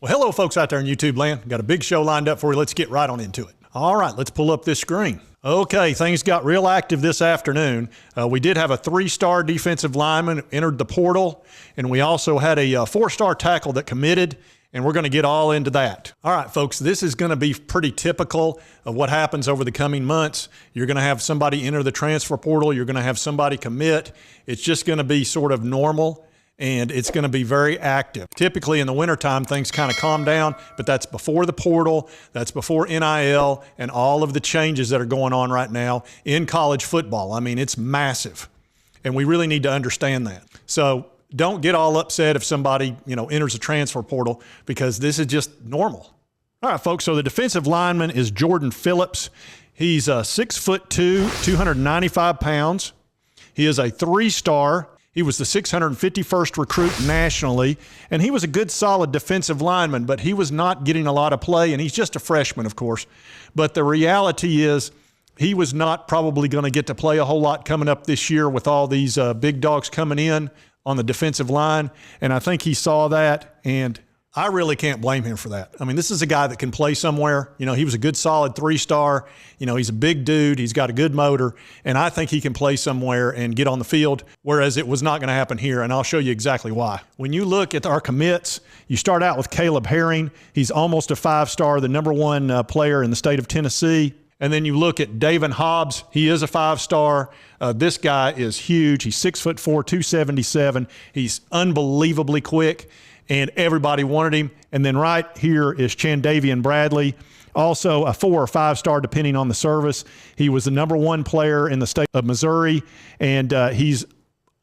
Well, hello folks out there in YouTube land. Got a big show lined up for you. Let's get right on into it. All right, let's pull up this screen. Okay, things got real active this afternoon. We did have a 3-star defensive lineman entered the portal, and we also had a 4-star tackle that committed, and we're going to get all into that. All right, folks, this is going to be pretty typical of what happens over the coming months. You're going to have somebody enter the transfer portal. You're going to have somebody commit. It's just going to be sort of normal, and it's going to be very active. Typically in the wintertime, things kind of calm down, but that's before the portal, that's before NIL, and all of the changes that are going on right now in college football. I mean, it's massive, and we really need to understand that. So don't get all upset if somebody, enters a transfer portal, because this is just normal. All right, folks, so the defensive lineman is Jordan Phillips. He's 6'2", 295 pounds. He is a 3-star. He was the 651st recruit nationally, and he was a good, solid defensive lineman, but he was not getting a lot of play, and he's just a freshman, of course. But the reality is he was not probably going to get to play a whole lot coming up this year with all these big dogs coming in on the defensive line, and I think he saw that, and I really can't blame him for that. I mean, this is a guy that can play somewhere. He was a good, solid 3-star. He's a big dude. He's got a good motor, and I think he can play somewhere and get on the field, whereas it was not going to happen here, and I'll show you exactly why. When you look at our commits, you start out with Caleb Herring. He's almost a 5-star, the #1 player in the state of Tennessee. And then you look at Davin Hobbs. He is a 5-star. This guy is huge. He's 6'4", 277. He's unbelievably quick, and everybody wanted him. And then right here is Chandavian Bradley, also a 4 or 5-star depending on the service. He was the #1 player in the state of Missouri, and he's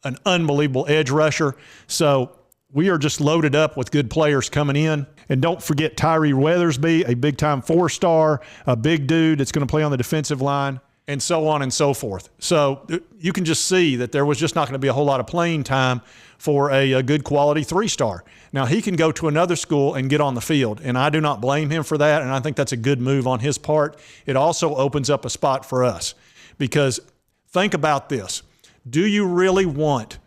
an unbelievable edge rusher. So we are just loaded up with good players coming in. And don't forget Tyree Weathersby, a big-time 4-star, a big dude that's going to play on the defensive line, and so on and so forth. So you can just see that there was just not going to be a whole lot of playing time for a good quality 3-star. Now, he can go to another school and get on the field, and I do not blame him for that, and I think that's a good move on his part. It also opens up a spot for us, because think about this. Do you really want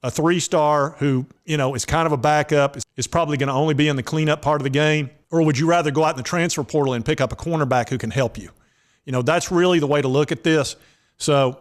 a 3-star who, is kind of a backup, is probably going to only be in the cleanup part of the game? Or would you rather go out in the transfer portal and pick up a cornerback who can help you? That's really the way to look at this. So,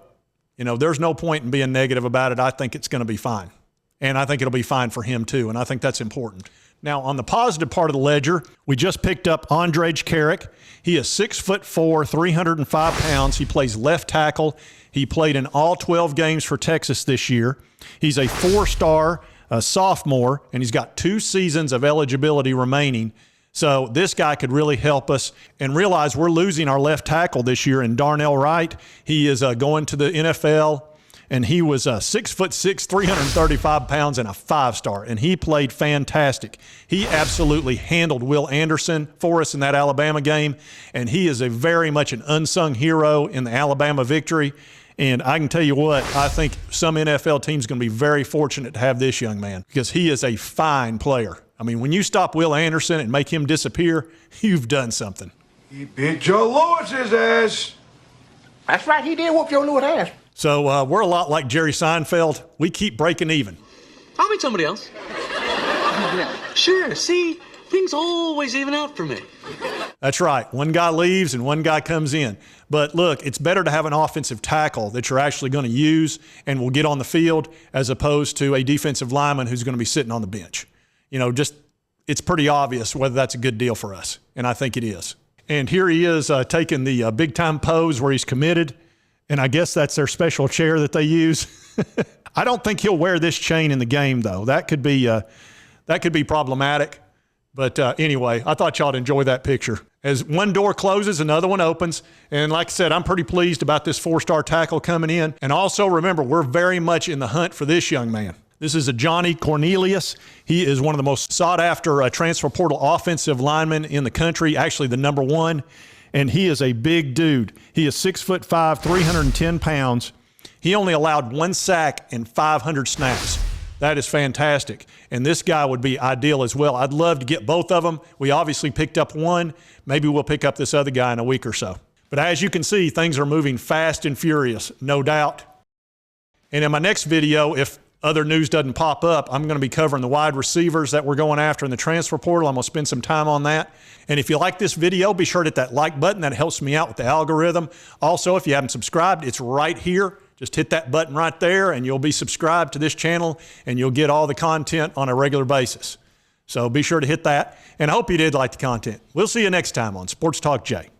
there's no point in being negative about it. I think it's going to be fine. And I think it'll be fine for him too, and I think that's important. Now, on the positive part of the ledger, we just picked up Andrej Karic. He is 6'4", 305 pounds. He plays left tackle. He played in all 12 games for Texas this year. He's a 4-star sophomore, and he's got 2 seasons of eligibility remaining. So this guy could really help us. And realize we're losing our left tackle this year in Darnell Wright. He is going to the NFL. And he was 6'6", 335 pounds, and a 5-star, and he played fantastic. He absolutely handled Will Anderson for us in that Alabama game, and he is very much an unsung hero in the Alabama victory. And I can tell you what, I think some NFL team's going to be very fortunate to have this young man, because he is a fine player. I mean, when you stop Will Anderson and make him disappear, you've done something. He beat Joe Lewis's ass. That's right, he did whoop Joe Lewis' ass. So we're a lot like Jerry Seinfeld. We keep breaking even. I'll meet somebody else. Sure, see, things always even out for me. That's right. One guy leaves and one guy comes in. But look, it's better to have an offensive tackle that you're actually going to use and will get on the field, as opposed to a defensive lineman who's going to be sitting on the bench. It's pretty obvious whether that's a good deal for us, and I think it is. And here he is taking the big-time pose where he's committed. And I guess that's their special chair that they use. I don't think he'll wear this chain in the game, though. That could be problematic. But anyway, I thought y'all would enjoy that picture. As one door closes, another one opens. And like I said, I'm pretty pleased about this 4-star tackle coming in. And also remember, we're very much in the hunt for this young man. This is a Johnny Cornelius. He is one of the most sought-after transfer portal offensive linemen in the country, actually the #1. And he is a big dude. He is 6'5", 310 pounds. He only allowed 1 sack and 500 snaps. That is fantastic. And this guy would be ideal as well. I'd love to get both of them. We obviously picked up one. Maybe we'll pick up this other guy in a week or so. But as you can see, things are moving fast and furious, no doubt. And in my next video, if other news doesn't pop up, I'm going to be covering the wide receivers that we're going after in the transfer portal. I'm going to spend some time on that. And if you like this video, be sure to hit that like button. That helps me out with the algorithm. Also, if you haven't subscribed, it's right here. Just hit that button right there and you'll be subscribed to this channel and you'll get all the content on a regular basis. So be sure to hit that. And I hope you did like the content. We'll see you next time on Sports Talk Jay.